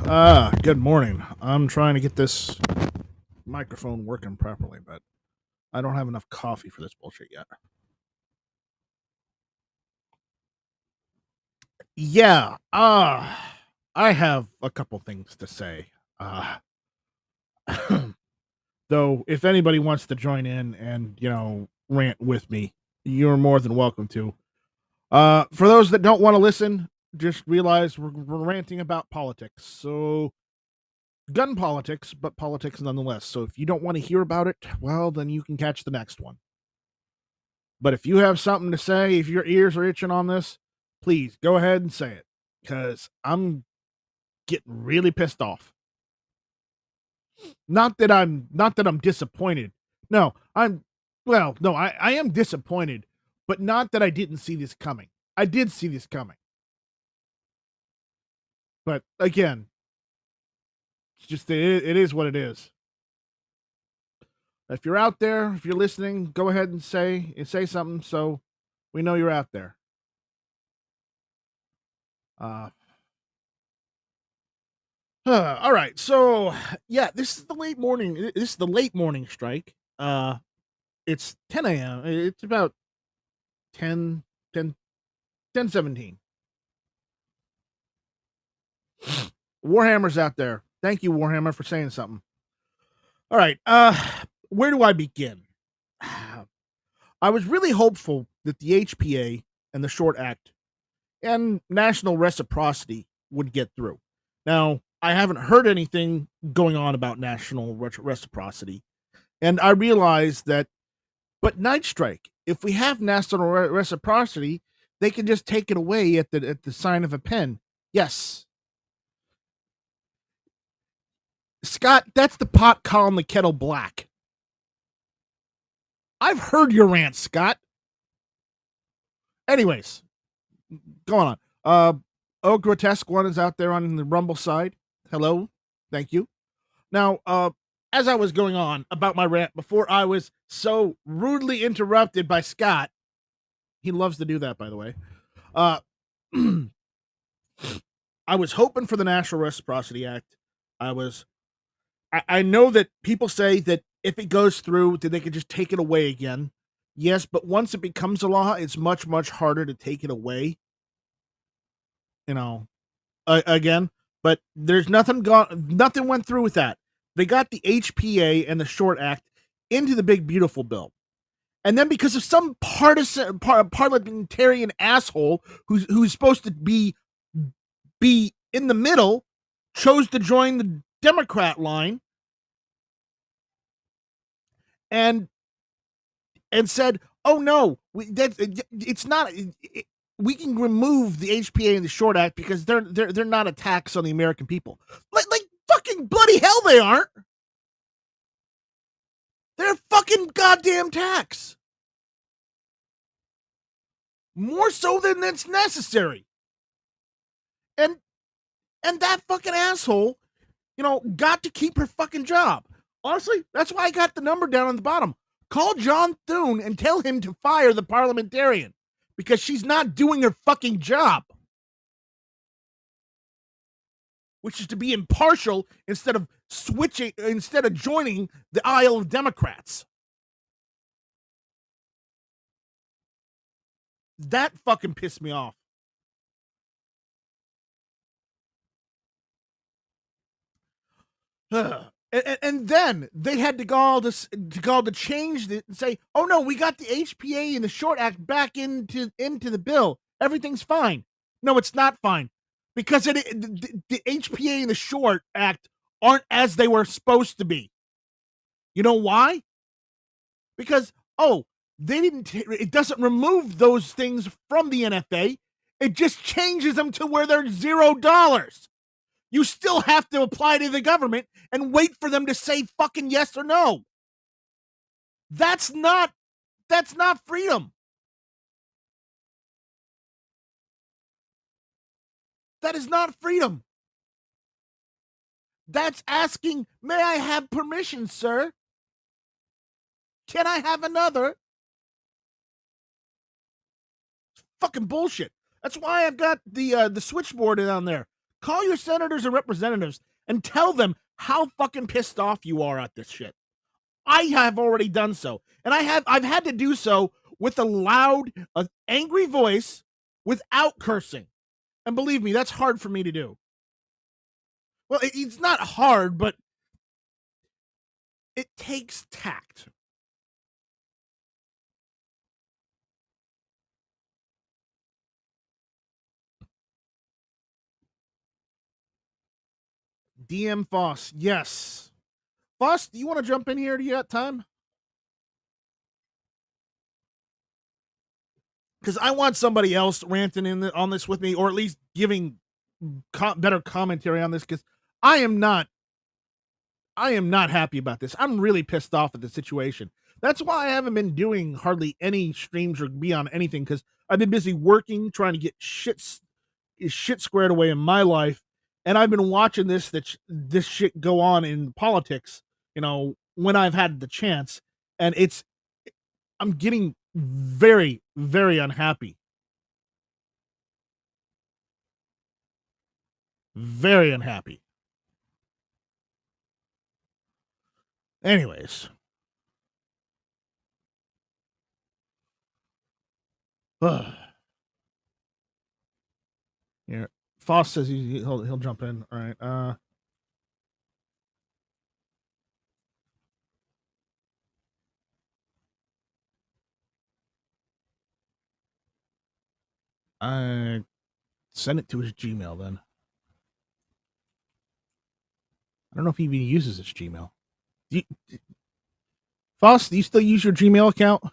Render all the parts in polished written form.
Good morning. I'm trying to get this microphone working properly, but I don't have enough coffee for this bullshit yet. Yeah, I have a couple things to say. Uh, though, if anybody wants to join in and, rant with me, you're more than welcome to. For those that don't want to listen, just realize we're ranting about politics. So, gun politics, but politics nonetheless. So if you don't want to hear about it, well, then you can catch the next one. But if you have something to say, if your ears are itching on this, please go ahead and say it, because I'm getting really pissed off. Not that I'm disappointed. No, I am disappointed, but not that I didn't see this coming. I did see this coming. But again, it's just it is what it is. If you're out there, if you're listening, go ahead and say something so we know you're out there. Uh, all right. So, yeah, this is the late morning. This is the late morning strike. It's 10 a.m. It's about 10, 10, 10:17. Warhammer's out there. Thank you, Warhammer, for saying something. All right. Where do I begin? I was really hopeful that the HPA and the Short Act and national reciprocity would get through. Now, I haven't heard anything going on about national reciprocity, and I realize that. But Night Strike, if we have national reciprocity, they can just take it away at the sign of a pen. Yes, Scott, that's the pot calling the kettle black. I've heard your rant, Scott. Anyways, going on. Grotesque One is out there on the Rumble side. Hello, thank you. Now, as I was going on about my rant before I was so rudely interrupted by Scott, he loves to do that, by the way. I was hoping for the National Reciprocity Act. I know that people say that if it goes through, that they could just take it away again. Yes, but once it becomes a law, it's much, much harder to take it away. Again, but there's nothing went through with that. They got the HPA and the Short Act into the big beautiful bill. And then because of some parliamentarian asshole who's supposed to be in the middle, chose to join the Democrat line and said, "Oh no, it's not. We can remove the HPA and the Short Act because they're not a tax on the American people. Like fucking bloody hell, they aren't. They're a fucking goddamn tax. More so than that's necessary. And that fucking asshole, got to keep her fucking job. Honestly, that's why I got the number down on the bottom. Call John Thune and tell him to fire the parliamentarian because she's not doing her fucking job. Which is to be impartial instead of joining the aisle of Democrats. That fucking pissed me off. And then they had to go to change it and say, "Oh no, we got the HPA and the Short Act back into the bill. Everything's fine." No, it's not fine because the HPA and the Short Act aren't as they were supposed to be. You know why? Because they didn't. It doesn't remove those things from the NFA. It just changes them to where they're $0. You still have to apply to the government and wait for them to say fucking yes or no. That's not freedom. That is not freedom. That's asking, "May I have permission, sir? Can I have another?" Fucking bullshit. That's why I've got the switchboard down there. Call your senators and representatives and tell them how fucking pissed off you are at this shit. I have already done so, and I've had to do so with a loud, angry voice without cursing. And believe me, that's hard for me to do. Well, it's not hard, but it takes tact. DM Foss, yes. Foss, do you want to jump in here? Do you got time? Because I want somebody else ranting on this with me, or at least giving better commentary on this. Because I am not happy about this. I'm really pissed off at the situation. That's why I haven't been doing hardly any streams or be on anything, because I've been busy working, trying to get shit squared away in my life, and I've been watching this shit go on in politics, when I've had the chance, and I'm getting very, very unhappy. Very unhappy. Anyways. Here. Foss says he'll jump in. All right. I send it to his Gmail then. I don't know if he even uses his Gmail. Foss, do you still use your Gmail account?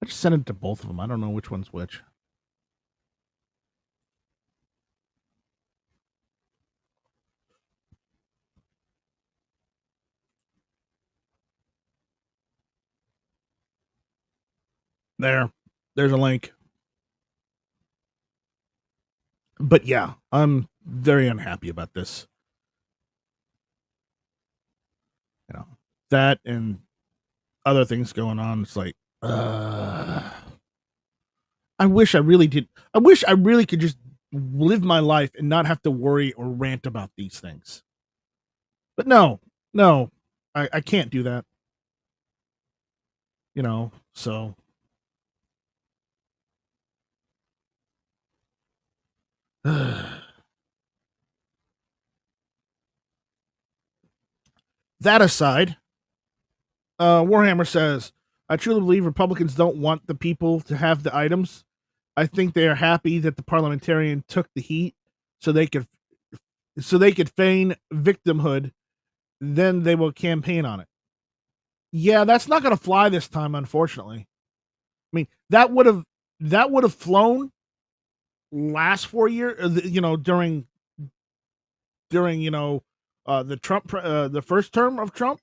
I just sent it to both of them. I don't know which one's which. There's a link. But yeah, I'm very unhappy about this. That and other things going on. It's like, I wish I really did. I wish I really could just live my life and not have to worry or rant about these things. But no, I can't do that. So. That aside, Warhammer says, I truly believe Republicans don't want the people to have the items. I think they are happy that the parliamentarian took the heat so they could feign victimhood. Then they will campaign on it. Yeah, that's not going to fly this time, unfortunately. I mean, that would have flown last 4 years, during the Trump, the first term of Trump,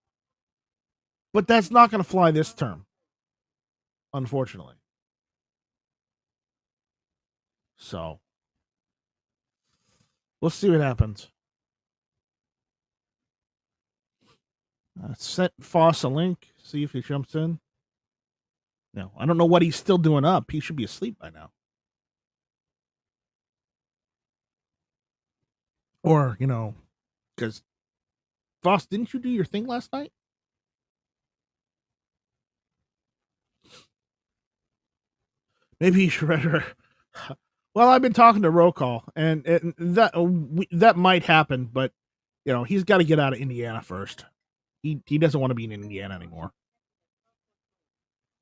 but that's not going to fly this term, unfortunately. So let's see what happens. Sent Foss a link. See if he jumps in. No, I don't know what he's still doing up. He should be asleep by now. Or, because Foss, didn't you do your thing last night? Maybe you should rather. Well, I've been talking to Rocall, and that might happen, but he's got to get out of Indiana first. He doesn't want to be in Indiana anymore.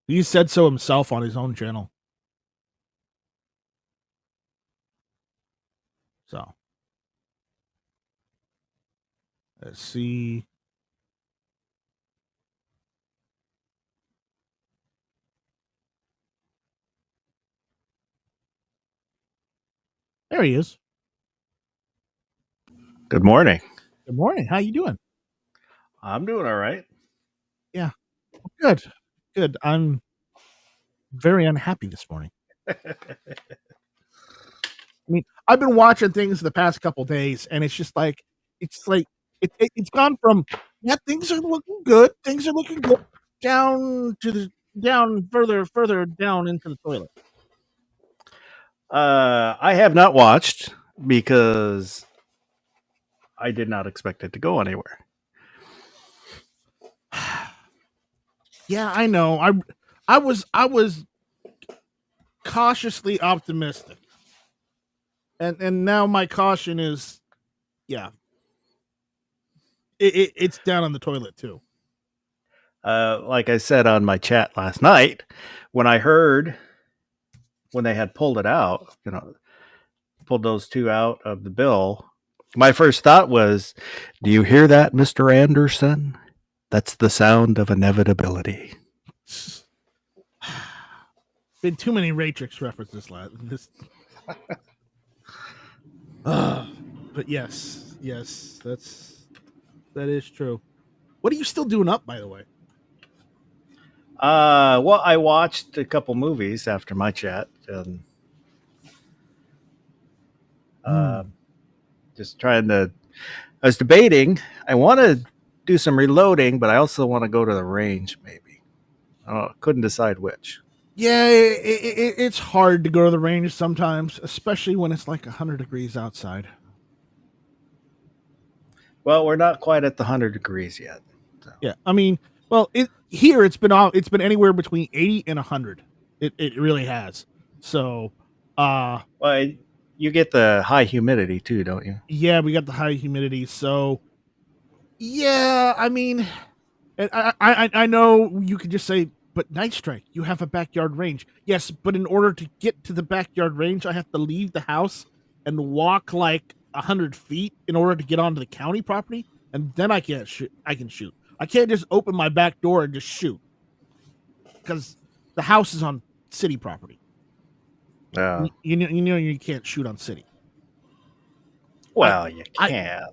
He said so himself on his own channel. So let's see. There he is. Good morning. Good morning. How you doing? I'm doing all right. Yeah. Good. I'm very unhappy this morning. I mean, I've been watching things the past couple days, and it's just like it's gone from things are looking good, down to down further down into the toilet? I have not watched because I did not expect it to go anywhere. Yeah, I know. I was cautiously optimistic, and now my caution is, yeah, it's down on the toilet too. Like I said on my chat last night, when I heard when they had pulled it out, pulled those two out of the bill, my first thought was, "Do you hear that, Mr. Anderson? That's the sound of inevitability." Been too many Matrix references this. But yes, that is true. What are you still doing up, by the way? Well, I watched a couple movies after my chat, and just trying to. I was debating. I want to do some reloading, but I also want to go to the range. Maybe couldn't decide which. Yeah, it's hard to go to the range sometimes, especially when it's like 100 degrees outside. Well, we're not quite at the 100 degrees yet. So. Yeah, I mean, well, here it's been anywhere between 80 and 100. It really has. So, well, you get the high humidity too, don't you? yeah, we got the high humidity. So, yeah, I mean, I know you could just say, but Night Strike, you have a backyard range. Yes, but in order to get to the backyard range, I have to leave the house and walk like 100 feet in order to get onto the county property, and then I can't shoot. I can shoot. I can't just open my back door and just shoot because the house is on city property. You can't shoot on city. Well, you I, can.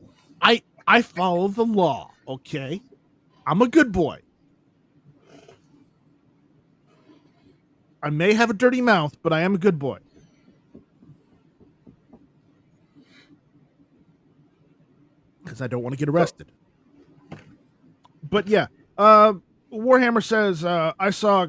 I follow the law. Okay, I'm a good boy. I may have a dirty mouth, but I am a good boy. Because I don't want to get arrested. But yeah, Warhammer says, I saw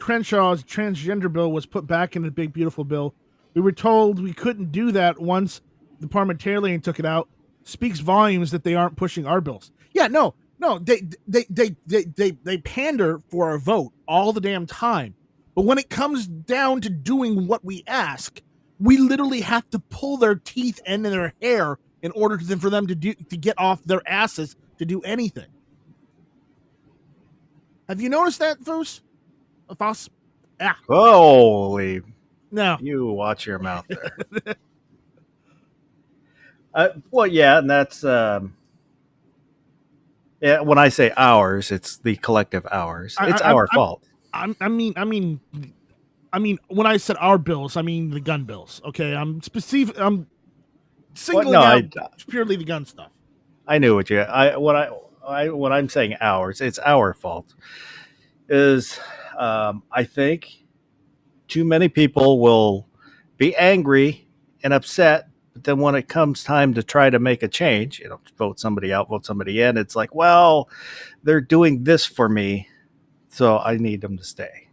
Crenshaw's transgender bill was put back in the big beautiful bill. We were told we couldn't do that once the parliamentarian took it out. Speaks volumes that they aren't pushing our bills. Yeah, no, they pander for our vote all the damn time. But when it comes down to doing what we ask, we literally have to pull their teeth and their hair in order for them to get off their asses to do anything. Have you noticed that, Foos? Foss? Yeah. Holy. No. You watch your mouth there. Well, yeah, and that's yeah. When I say ours, it's the collective ours. It's our fault. I mean, when I said our bills, I mean the gun bills. Okay, I'm specific. I'm singling out purely the gun stuff. I knew what you. When I'm saying ours, it's our fault. Is I think too many people will be angry and upset, but then when it comes time to try to make a change, vote somebody out, vote somebody in, it's like, well, they're doing this for me, so I need them to stay.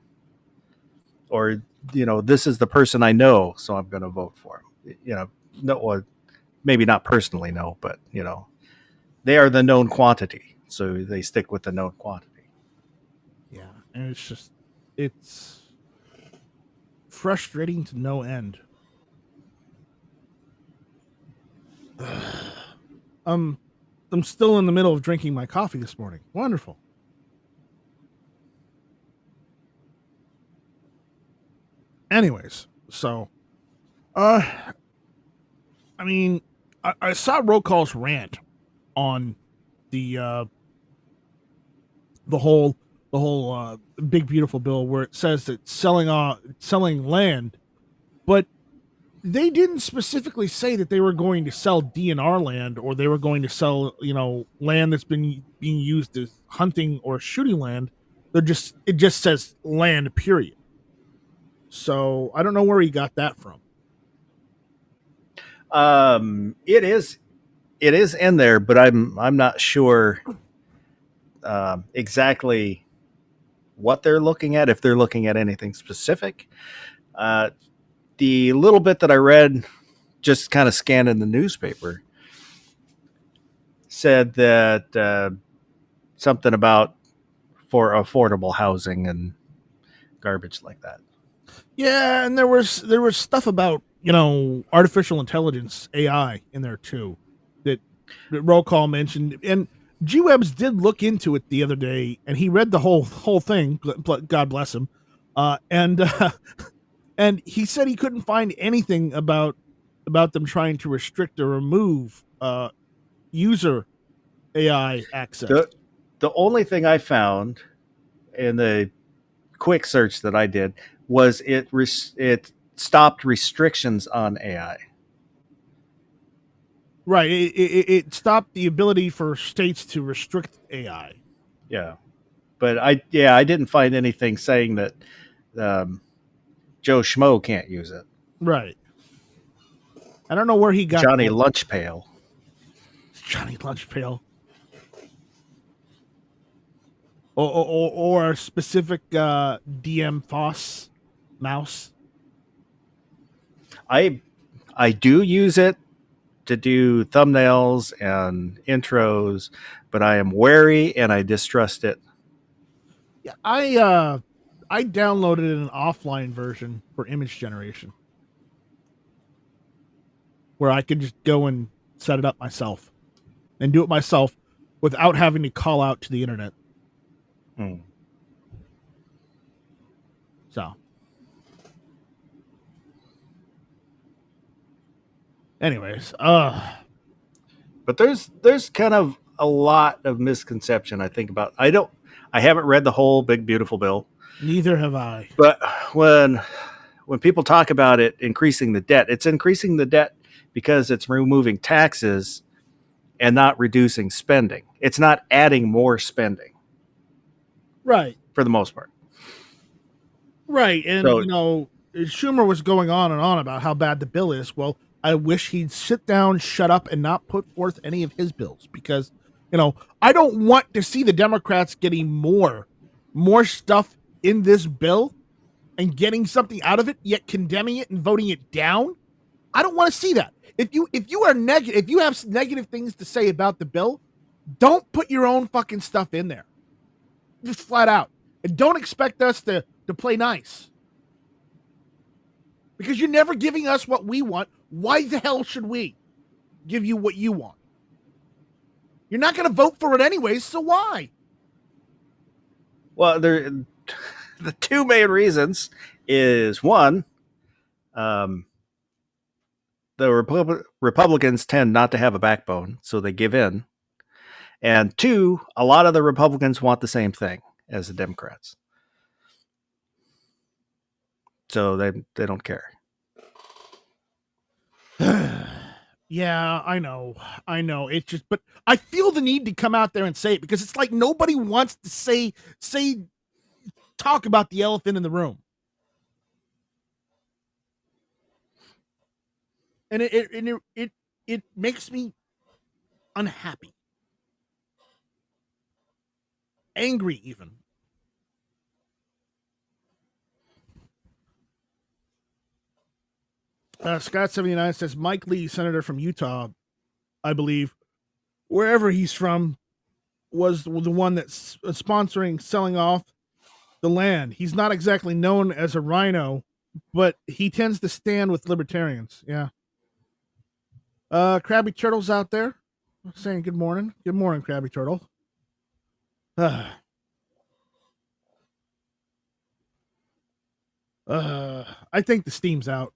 Or, this is the person I know, so I'm going to vote for him. No, maybe not personally, no, but, they are the known quantity, so they stick with the known quantity. Yeah, and it's frustrating to no end. I'm still in the middle of drinking my coffee this morning. Wonderful. Anyways, so I mean, I saw Roll Call's rant on the whole big beautiful bill where it says that selling land, but they didn't specifically say that they were going to sell DNR land or they were going to sell land that's been being used as hunting or shooting land. It just says land, period. So I don't know where he got that from. It is in there, but I'm not sure exactly what they're looking at, if they're looking at anything specific. Uh, the little bit that I read, just kind of scanned in the newspaper, said that something about for affordable housing and garbage like that. Yeah, and there was stuff about artificial intelligence AI in there too that roll call mentioned, and G Webs did look into it the other day, and he read the whole thing. God bless him, and and he said he couldn't find anything about them trying to restrict or remove user AI access. The only thing I found in the quick search that I did was it stopped restrictions on AI. Right. It stopped the ability for states to restrict AI. Yeah, but I didn't find anything saying that Joe Schmo can't use it. Right. I don't know where he got Johnny that. Lunchpail. Johnny Lunchpail. Or a specific DM Foss mouse. I do use it to do thumbnails and intros, but I am wary and I distrust it. Yeah, I downloaded an offline version for image generation where I could just go and set it up myself and do it myself without having to call out to the internet. So, anyways, but there's kind of a lot of misconception I think about. I haven't read the whole Big Beautiful Bill. Neither have I. But when people talk about it increasing the debt, it's increasing the debt because it's removing taxes and not reducing spending. It's not adding more spending. Right. For the most part. Right. And, so, Schumer was going on and on about how bad the bill is. Well, I wish he'd sit down, shut up, and not put forth any of his bills because, I don't want to see the Democrats getting more stuff in this bill and getting something out of it, yet condemning it and voting it down. I don't want to see that. If you are negative, if you have negative things to say about the bill, don't put your own fucking stuff in there. Just flat out. And don't expect us to play nice. Because you're never giving us what we want. Why the hell should we give you what you want? You're not going to vote for it anyways, so why? Well, the two main reasons is one, the Republicans tend not to have a backbone, so they give in. And two, a lot of the Republicans want the same thing as the Democrats. So they don't care. Yeah, I know. It's just, but I feel the need to come out there and say it because it's like nobody wants to talk about the elephant in the room. And it makes me unhappy. Angry even. Scott79 says Mike Lee, senator from Utah, I believe, wherever he's from, was the one that's sponsoring selling off the land. He's not exactly known as a rhino, but he tends to stand with libertarians. Yeah. Krabby Turtle's out there saying good morning. Good morning, Krabby Turtle. I think the steam's out.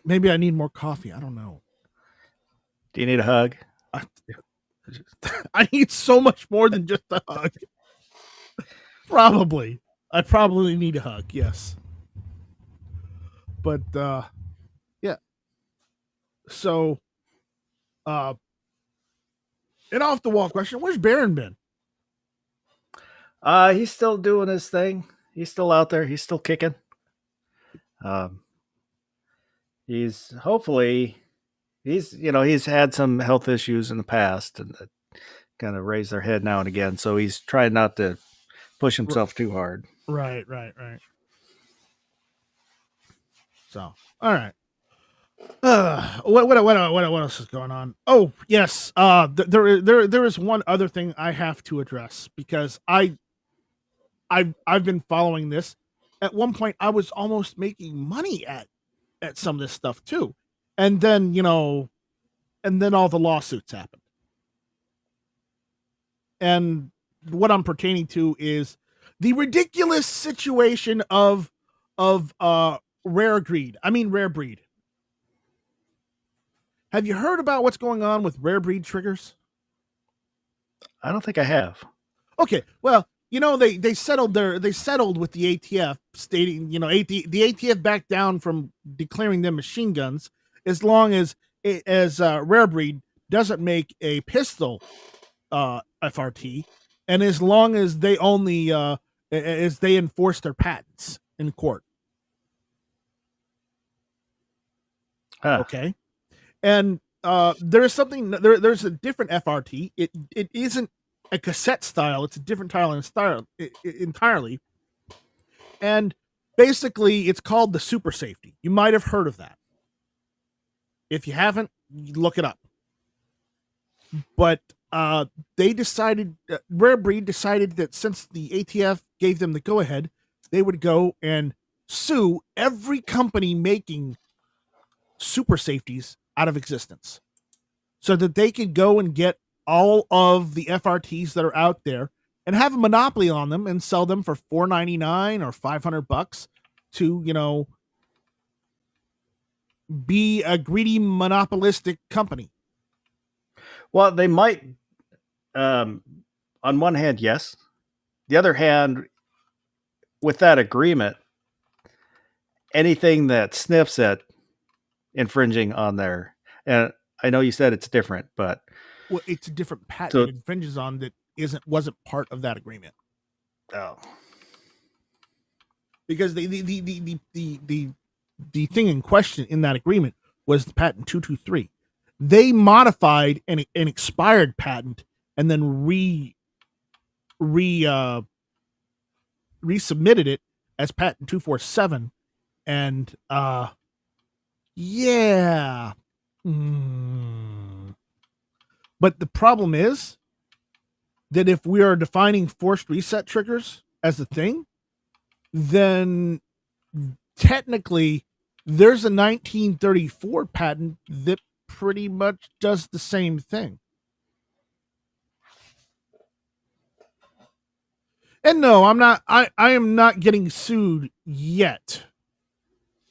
Maybe I need more coffee. I don't know. Do you need a hug? I need so much more than just a hug. Probably. I probably need a hug, yes. But yeah. So an off the wall question. Where's Barron been? He's still doing his thing. He's still out there. He's still kicking. He's had some health issues in the past and that kind of raise their head now and again. So he's trying not to push himself too hard. Right. So, all right. What else is going on? Oh, yes. There is one other thing I have to address because I've been following this. At one point, I was almost making money at some of this stuff too, and then all the lawsuits happened. And what I'm pertaining to is the ridiculous situation of rare breed. I mean, rare breed. Have you heard about what's going on with rare breed triggers? I don't think I have. Okay, well, they settled with the ATF, stating the ATF backed down from declaring them machine guns as long as rare breed doesn't make a pistol FRT, and as long as they only as they enforce their patents in court. Okay, and there's a different FRT. It isn't a cassette style; it's a different style entirely. And basically, it's called the Super Safety. You might have heard of that. If you haven't, look it up. But they decided, Rare Breed decided that since the ATF gave them the go-ahead, they would go and sue every company making super safeties out of existence so that they could go and get all of the FRTs that are out there and have a monopoly on them and sell them for $4.99 or $500 to, be a greedy monopolistic company. Well, they might, on one hand, yes. The other hand, with that agreement, anything that sniffs at infringing on there, and I know you said it's different, but it's a different patent it infringes on that wasn't part of that agreement. Oh, because the thing in question in that agreement was the patent 223. They modified an expired patent and then resubmitted it as patent 247, and yeah. But the problem is that if we are defining forced reset triggers as a thing, then technically there's a 1934 patent that pretty much does the same thing. And no, I am not getting sued yet,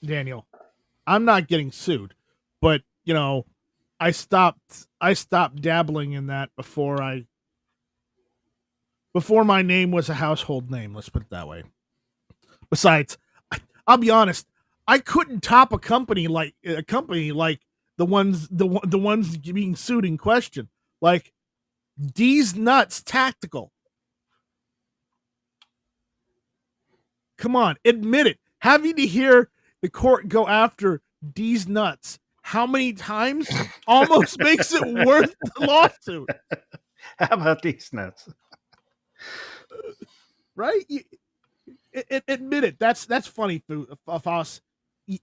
Daniel. I'm not getting sued, but I stopped dabbling in that before my name was a household name. Let's put it that way. Besides, I'll be honest, I couldn't top a company like the ones being sued in question, like D's Nuts Tactical. Come on, admit it. Having to hear the court go after D's Nuts how many times almost makes it worth the lawsuit. How about these nuts? Right? Admit it. That's funny, Foss.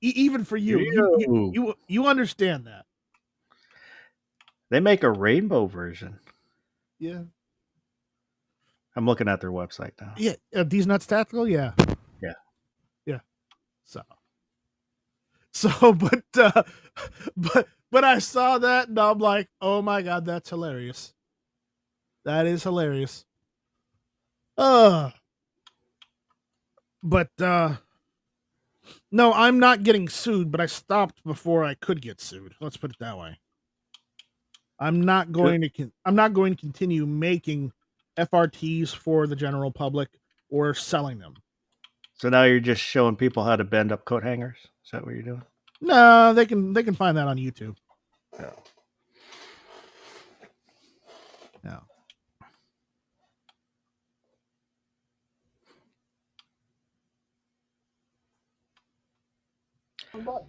Even for you. You understand that. They make a rainbow version. Yeah. I'm looking at their website now. Yeah, These Nuts Tactical. Yeah. So, but I saw that and I'm like, oh my god, that's hilarious. That is hilarious. But no, I'm not getting sued, but I stopped before I could get sued. Let's put it that way. I'm not going to continue making FRTs for the general public or selling them. So now you're just showing people how to bend up coat hangers? Is that what you're doing? No, they can find that on YouTube. No.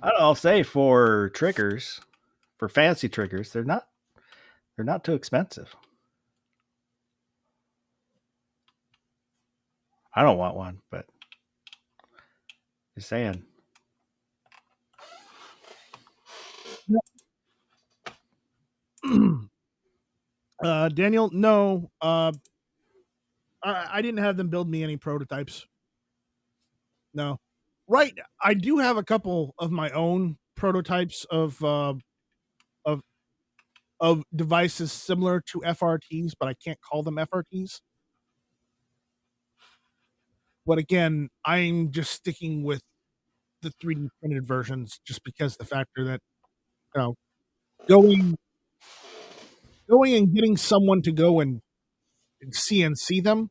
I'll say for triggers, for fancy triggers, they're not too expensive. I don't want one, but just saying. Daniel, no. I didn't have them build me any prototypes. No. Right. I do have a couple of my own prototypes of of devices similar to FRTs, but I can't call them FRTs. But again, I'm just sticking with the 3D printed versions just because the factor that, you know, going and getting someone to go and CNC them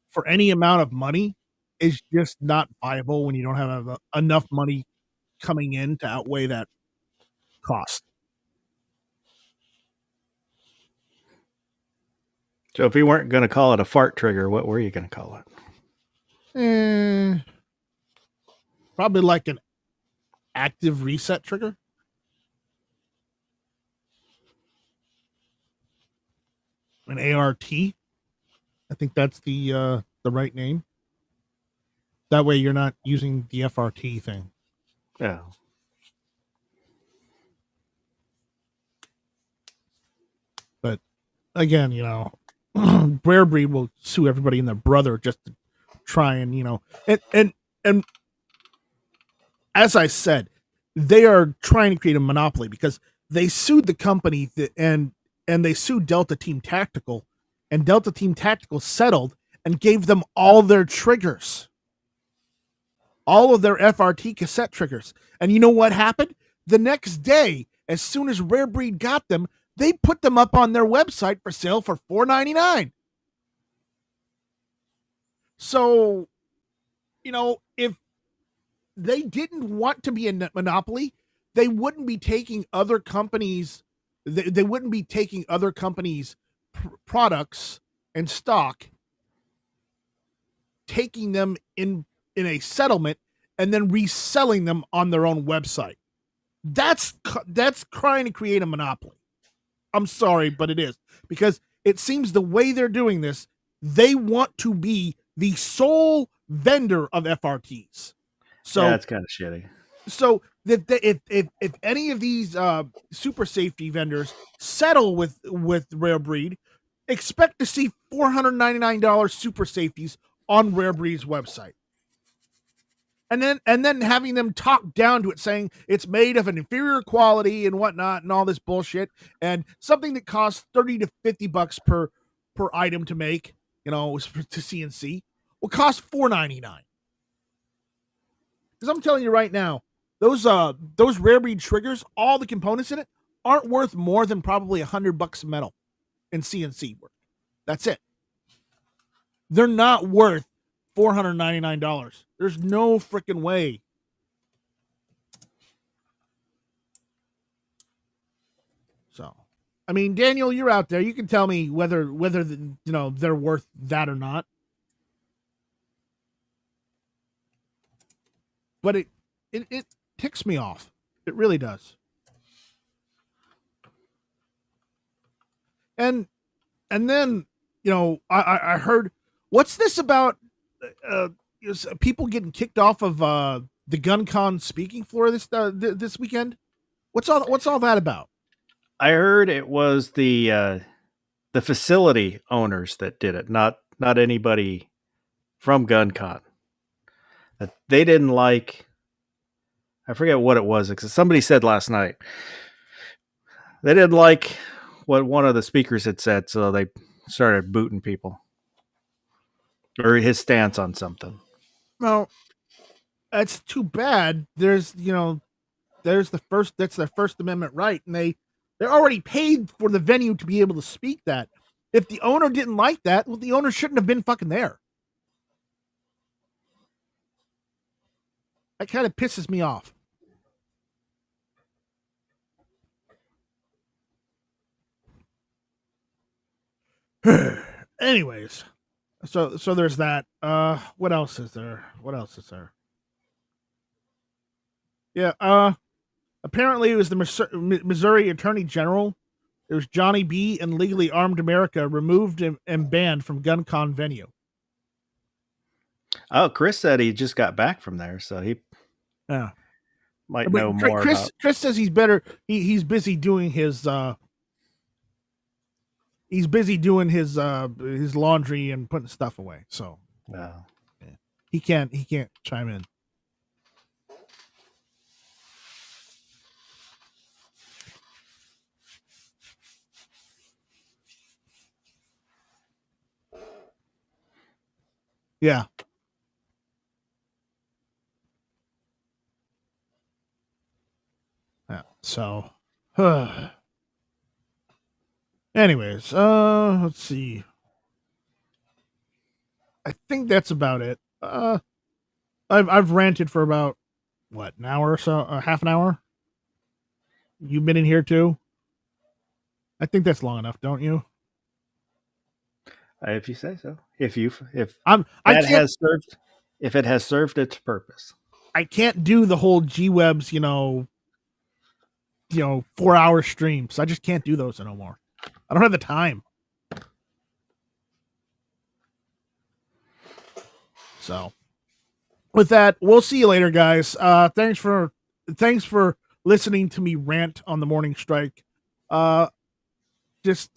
for any amount of money is just not viable when you don't have enough money coming in to outweigh that cost. So if you weren't going to call it a fart trigger, what were you going to call it? Probably like an active reset trigger. An ART. I think that's the right name. That way you're not using the FRT thing. Yeah. But again, you know, Rare Breed will sue everybody and their brother just to try and, you know, and as I said, they are trying to create a monopoly because they sued the company and they sued Delta Team Tactical, and Delta Team Tactical settled and gave them all their triggers, all of their FRT cassette triggers. And you know what happened? The next day, as soon as Rare Breed got them, they put them up on their website for sale for $4.99. So, you know, if they didn't want to be a monopoly, they wouldn't be taking other companies. They wouldn't be taking other companies' products and stock, taking them in a settlement, and then reselling them on their own website. That's trying to create a monopoly. I'm sorry, but it is, because it seems the way they're doing this, they want to be the sole vendor of FRTs. So yeah, that's kind of shitty. So that if any of these super safety vendors settle with Rare Breed, expect to see $499 super safeties on Rare Breed's website. And then having them talk down to it, saying it's made of an inferior quality and whatnot and all this bullshit, and something that costs $30 to $50 per item to make, you know, to CNC, will cost $4.99. Because I'm telling you right now, those Rare Breed triggers, all the components in it, aren't worth more than probably $100 metal in CNC work. That's it. They're not worth $499. There's no freaking way. So, I mean, Daniel, you're out there. You can tell me whether you know they're worth that or not. But it ticks me off. It really does. And then, you know, I heard, what's this about people getting kicked off of the GunCon speaking floor this weekend? What's all that about? I heard it was the facility owners that did it, not anybody from GunCon. That they didn't like. I forget what it was, because somebody said last night they didn't like what one of the speakers had said, so they started booting people, or his stance on something. Well, that's too bad. There's their First Amendment right, and they're already paid for the venue to be able to speak that. If the owner didn't like that, well, the owner shouldn't have been fucking there. That kind of pisses me off. Anyways, so there's that. What else is there? Yeah. Apparently it was the Missouri Attorney General. It was Johnny B. and Legally Armed America removed and banned from GunCon venue. Oh, Chris said he just got back from there, so he Yeah. might But know more about. Chris says he's better. He's busy doing his his laundry and putting stuff away. So Uh, yeah. He can't chime in. Yeah. Yeah. So anyways, let's see. I think that's about it. I've ranted for about what, an hour or so, half an hour. You've been in here too. I think that's long enough, don't you? if you say so, if I that can't has served, if it has served its purpose. I can't do the whole G Webs, 4 hour streams. I just can't do those no more. I don't have the time. So with that, we'll see you later, guys. Thanks for listening to me rant on the morning strike. Just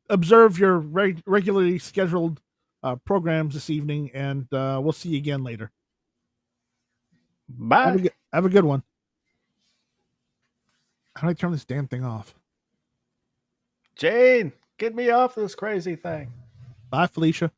observe your regularly scheduled programs this evening, and we'll see you again later. Bye, Have a good one. How do I turn this damn thing off? Jane. Get me off this crazy thing. Bye, Felicia.